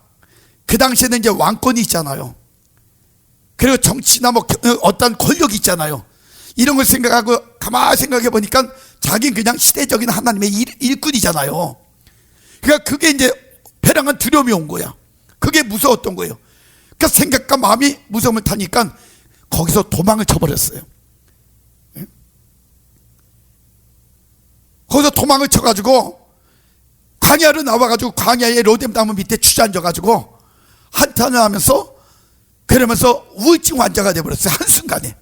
Speaker 1: 그 당시에는 이제 왕권이 있잖아요. 그리고 정치나 뭐 어떤 권력이 있잖아요. 이런 걸 생각하고 가만히 생각해 보니까 자기는 그냥 시대적인 하나님의 일꾼이잖아요. 그러니까 그게 이제 배랑한 두려움이 온 거야. 그게 무서웠던 거예요. 그러니까 생각과 마음이 무서움을 타니까 거기서 도망을 쳐버렸어요. 거기서 도망을 쳐가지고 광야로 나와가지고 광야의 로뎀 나무 밑에 주저앉아가지고 한탄을 하면서 그러면서 우울증 환자가 되어버렸어요. 한순간에.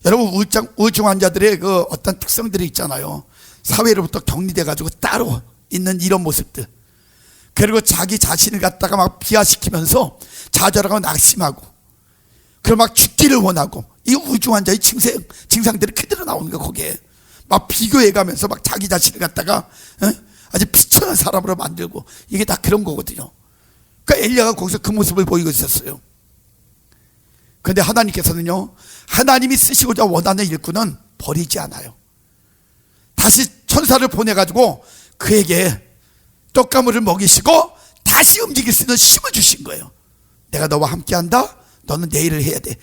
Speaker 1: 여러분, 우울증 환자들의 그 어떤 특성들이 있잖아요. 사회로부터 격리돼가지고 따로 있는 이런 모습들. 그리고 자기 자신을 갖다가 막 비하시키면서 좌절하고 낙심하고, 그리고 막 죽기를 원하고, 이 우울증 환자의 증상들이 그대로 나오는 거예요. 거기에 막 비교해가면서 막 자기 자신을 갖다가 아주 비천한 사람으로 만들고, 이게 다 그런 거거든요. 그러니까 엘리야가 거기서 그 모습을 보이고 있었어요. 그런데 하나님께서는요, 하나님이 쓰시고자 원하는 일꾼은 버리지 않아요. 다시 천사를 보내가지고 그에게 떡가물을 먹이시고 다시 움직일 수 있는 힘을 주신 거예요. 내가 너와 함께한다. 너는 내 일을 해야 돼.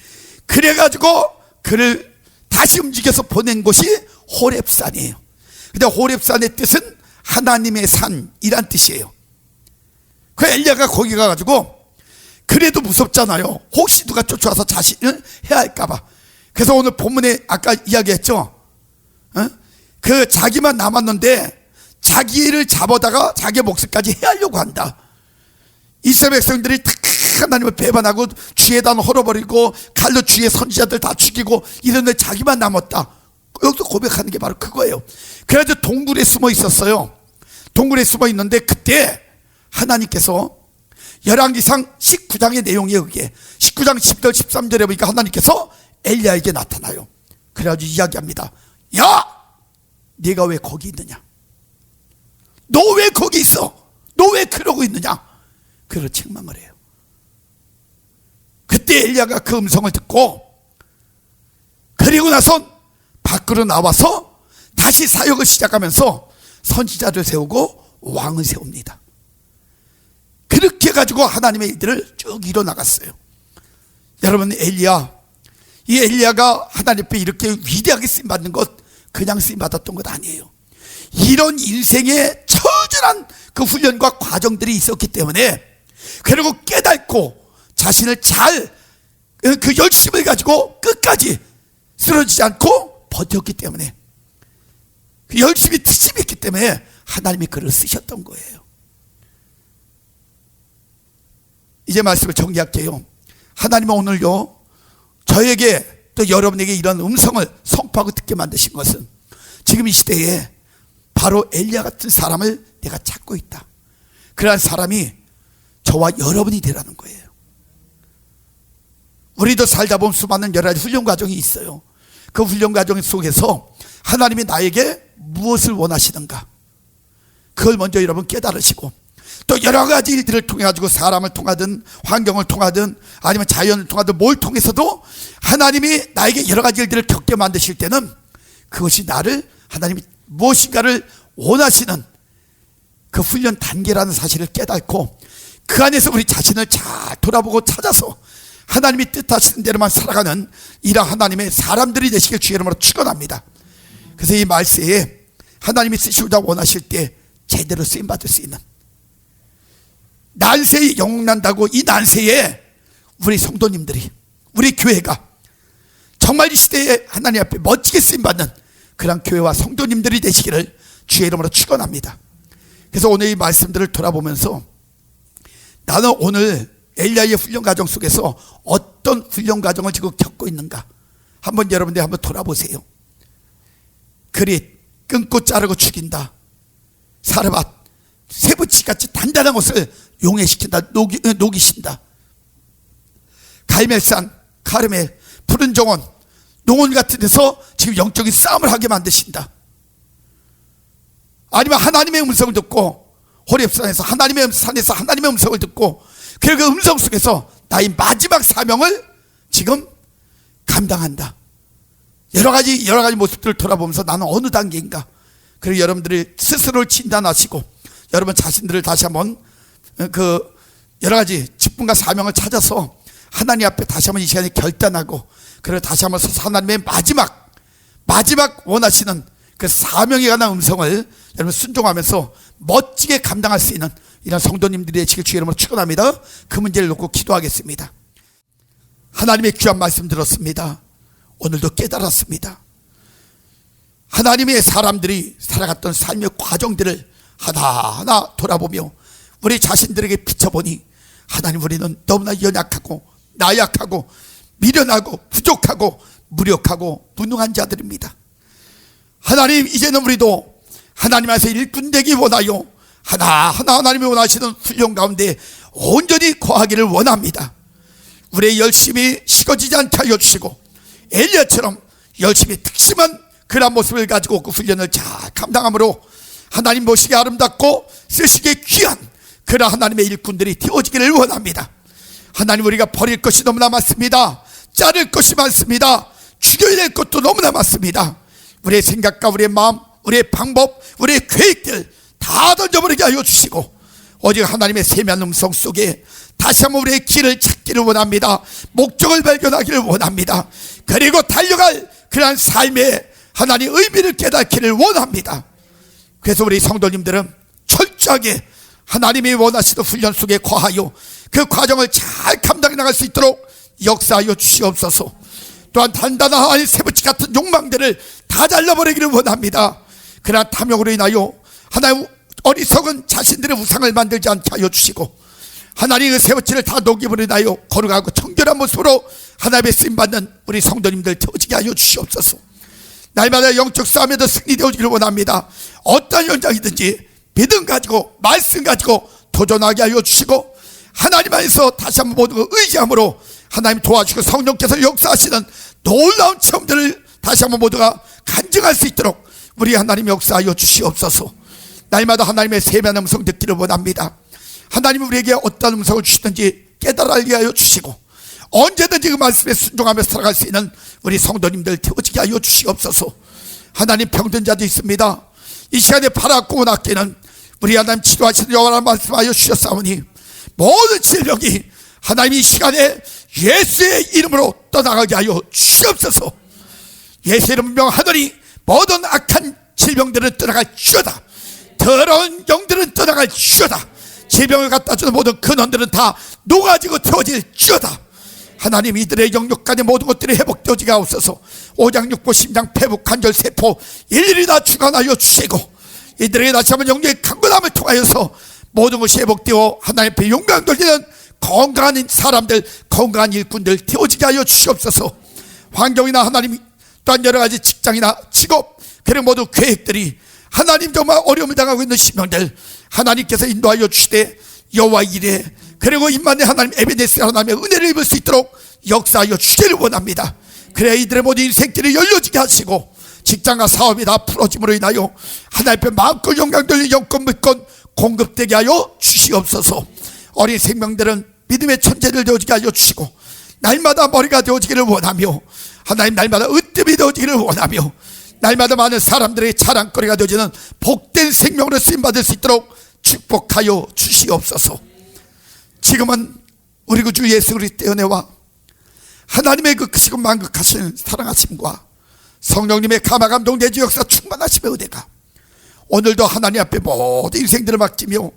Speaker 1: 그래가지고 그를 다시 움직여서 보낸 곳이 호렙산이에요. 근데 호렙산의 뜻은 하나님의 산이란 뜻이에요. 그 엘리야가 거기 가가지고, 그래도 무섭잖아요. 혹시 누가 쫓아와서 자신을 해할까봐. 그래서 오늘 본문에 아까 이야기했죠. 그 자기만 남았는데 자기를 잡아다가 자기 목숨까지 해하려고 한다. 이스라엘 백성들이 다 하나님을 배반하고 주에다 헐어버리고 칼로 주의 선지자들 다 죽이고 이런데 자기만 남았다. 여기서 고백하는 게 바로 그거예요. 그래서 동굴에 숨어 있었어요. 동굴에 숨어 있는데 그때 하나님께서 열왕기상 19장의 내용에 의해 19장 10절 13절에 보니까 하나님께서 엘리야에게 나타나요. 그래가지고 이야기합니다. 야! 네가 왜 거기 있느냐? 너 왜 거기 있어? 너 왜 그러고 있느냐? 그를 책망을 해요. 그때 엘리야가 그 음성을 듣고, 그리고 나서 밖으로 나와서 다시 사역을 시작하면서 선지자를 세우고 왕을 세웁니다. 그렇게 해가지고 하나님의 일들을 쭉 이뤄나갔어요. 여러분, 이 엘리야가 하나님 앞에 이렇게 위대하게 쓰임받는 것, 그냥 쓰임받았던 것 아니에요. 이런 인생의 처절한 그 훈련과 과정들이 있었기 때문에, 그리고 깨닫고 자신을 잘 그 열심을 가지고 끝까지 쓰러지지 않고 버텼기 때문에, 그 열심히 특심했기 때문에 하나님이 그를 쓰셨던 거예요. 이제 말씀을 정리할게요. 하나님은 오늘요, 저에게 또 여러분에게 이런 음성을 선포하고 듣게 만드신 것은 지금 이 시대에 바로 엘리야 같은 사람을 내가 찾고 있다. 그러한 사람이 저와 여러분이 되라는 거예요. 우리도 살다 보면 수많은 여러 가지 훈련 과정이 있어요. 그 훈련 과정 속에서 하나님이 나에게 무엇을 원하시는가, 그걸 먼저 여러분 깨달으시고, 또 여러 가지 일들을 통해 가지고 사람을 통하든 환경을 통하든 아니면 자연을 통하든 뭘 통해서도 하나님이 나에게 여러 가지 일들을 겪게 만드실 때는 그것이 나를, 하나님이 무엇인가를 원하시는 그 훈련 단계라는 사실을 깨닫고, 그 안에서 우리 자신을 잘 돌아보고 찾아서 하나님이 뜻하시는 대로만 살아가는 이런 하나님의 사람들이 되시길 주의 이름으로 축원합니다. 그래서 이 말세에 하나님이 쓰시고자 원하실 때 제대로 쓰임받을 수 있는, 난세에 영웅난다고 이 난세에 우리 성도님들이, 우리 교회가 정말 이 시대에 하나님 앞에 멋지게 쓰임받는 그런 교회와 성도님들이 되시기를 주의 이름으로 축원합니다. 그래서 오늘 이 말씀들을 돌아보면서 나는 오늘 엘리야의 훈련 과정 속에서 어떤 훈련 과정을 지금 겪고 있는가, 한번 여러분들 한번 돌아보세요. 그리 끊고 자르고 죽인다. 사르밧 쇠붙이같이 단단한 것을 용해시킨다. 녹이신다. 갈멜산, 카르멜, 푸른 정원, 농원 같은 데서 지금 영적인 싸움을 하게 만드신다. 아니면 하나님의 음성을 듣고 호렙산에서 하나님의 산에서 하나님의 음성을 듣고 그 음성 속에서 나의 마지막 사명을 지금 감당한다. 여러 가지 모습들을 돌아보면서 나는 어느 단계인가, 그리고 여러분들이 스스로를 진단하시고 여러분 자신들을 다시 한번 그 여러 가지 직분과 사명을 찾아서 하나님 앞에 다시 한번 이 시간에 결단하고, 그리고 다시 한번 서서 하나님의 마지막 원하시는 그 사명에 관한 음성을 여러분 순종하면서 멋지게 감당할 수 있는 이런 성도님들이 되시길 주의 이름으로 축원합니다. 그 문제를 놓고 기도하겠습니다. 하나님의 귀한 말씀 들었습니다. 오늘도 깨달았습니다. 하나님의 사람들이 살아갔던 삶의 과정들을 하나하나 돌아보며 우리 자신들에게 비춰보니, 하나님, 우리는 너무나 연약하고 나약하고 미련하고 부족하고 무력하고 무능한 자들입니다. 하나님, 이제는 우리도 하나님 안에서 일꾼 되기 원하여 하나하나 하나님이 원하시는 훈련 가운데 온전히 거하기를 원합니다. 우리의 열심이 식어지지 않게 하여 주시고, 엘리야처럼 열심히 특심한 그런 모습을 가지고 그 훈련을 잘 감당함으로 하나님 보시기에 아름답고 쓰시기에 귀한 그런 하나님의 일꾼들이 되어지기를 원합니다. 하나님, 우리가 버릴 것이 너무나 많습니다. 자를 것이 많습니다. 죽여야 될 것도 너무나 많습니다. 우리의 생각과 우리의 마음, 우리의 방법, 우리의 계획들 다 던져버리게 하여 주시고, 오직 하나님의 세미한 음성 속에 다시 한번 우리의 길을 찾기를 원합니다. 목적을 발견하기를 원합니다. 그리고 달려갈 그러한 삶의 하나님의 의미를 깨닫기를 원합니다. 그래서 우리 성도님들은 철저하게 하나님이 원하시는 훈련 속에 거하여 그 과정을 잘 감당해 나갈 수 있도록 역사하여 주시옵소서. 또한 단단한 쇠붙이 같은 욕망들을 다 잘라버리기를 원합니다. 그러나 탐욕으로 인하여 하나님 어리석은 자신들의 우상을 만들지 않게 하여 주시고, 하나님의 쇠붙이를 다 녹임으로 인하여 거룩하고 청결한 모습으로 하나님의 쓰임받는 우리 성도님들 되어지게 하여 주시옵소서. 날마다 영적 싸움에도 승리되어지기를 원합니다. 어떤 현장이든지 믿음 가지고 말씀 가지고 도전하게 하여 주시고, 하나님 안에서 다시 한번 모든 걸 의지함으로 하나님 도와주시고 성령께서 역사하시는 놀라운 체험들을 다시 한번 모두가 간증할 수 있도록 우리 하나님 역사하여 주시옵소서. 날마다 하나님의 세미한 음성 듣기를 원합니다. 하나님이 우리에게 어떤 음성을 주시든지 깨달아 알게 하여 주시고, 언제든지 그 말씀에 순종하며 살아갈 수 있는 우리 성도님들 되어지게 하여 주시옵소서. 하나님, 병든 자도 있습니다. 이 시간에 바라고 원하기는 우리 하나님 치료하시는 여호와라 말씀하여 주셨사오니, 모든 질병이 하나님 이 시간에 예수의 이름으로 떠나가게 하여 주시옵소서. 예수의 이름 명하더니 모든 악한 질병들은 떠나갈지어다. 더러운 영들은 떠나갈지어다. 질병을 갖다주는 모든 근원들은 다 녹아지고 태워질지어다. 하나님, 이들의 영역간의 모든 것들이 회복되어지게 하옵소서. 오장 육부 심장 폐부 관절 세포 일일이 다 주관하여 주시고, 이들에게 다시 한번 영역의 강건함을 통하여서 모든 것이 회복되어 하나님 앞에 영광 돌리는 건강한 사람들, 건강한 일꾼들 되어지게 하여 주시옵소서. 환경이나 하나님, 또한 여러 가지 직장이나 직업, 그리고 모든 계획들이 하나님 정말 어려움을 당하고 있는 신명들 하나님께서 인도하여 주시되, 여호와 이레 그리고 임마누엘 하나님 에베네스 하나님의 은혜를 입을 수 있도록 역사하여 주시기를 원합니다. 그래야 이들의 모든 인생길이 열려지게 하시고, 직장과 사업이 다 풀어짐으로 인하여 하나님 앞에 마음껏 영광 돌리는 영권 물권 공급되게 하여 주시옵소서. 어린 생명들은 믿음의 천재들 되어지게 하여 주시고, 날마다 머리가 되어지기를 원하며, 하나님 날마다 으뜸이 되어지기를 원하며, 날마다 많은 사람들의 자랑거리가 되어지는 복된 생명으로 쓰임받을 수 있도록 축복하여 주시옵소서. 지금은 우리 구 주 예수 그리스도의 은혜와 하나님의 그 크시고 만극하신 사랑하심과 성령님의 감화감동 내주 역사 충만하심의 은혜가 오늘도 하나님 앞에 모든 인생들을 맡기며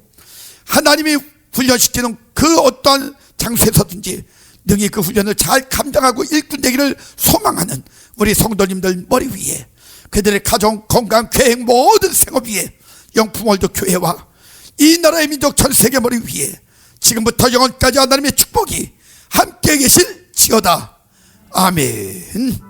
Speaker 1: 하나님이 훈련시키는 그 어떠한 장소에서든지 능히 그 훈련을 잘 감당하고 일꾼 되기를 소망하는 우리 성도님들 머리 위에, 그들의 가정, 건강, 계획, 모든 생업 위에, 영풍월드 교회와 이 나라의 민족 전 세계 머리 위에 지금부터 영원까지 하나님의 축복이 함께 계실지어다. 아멘.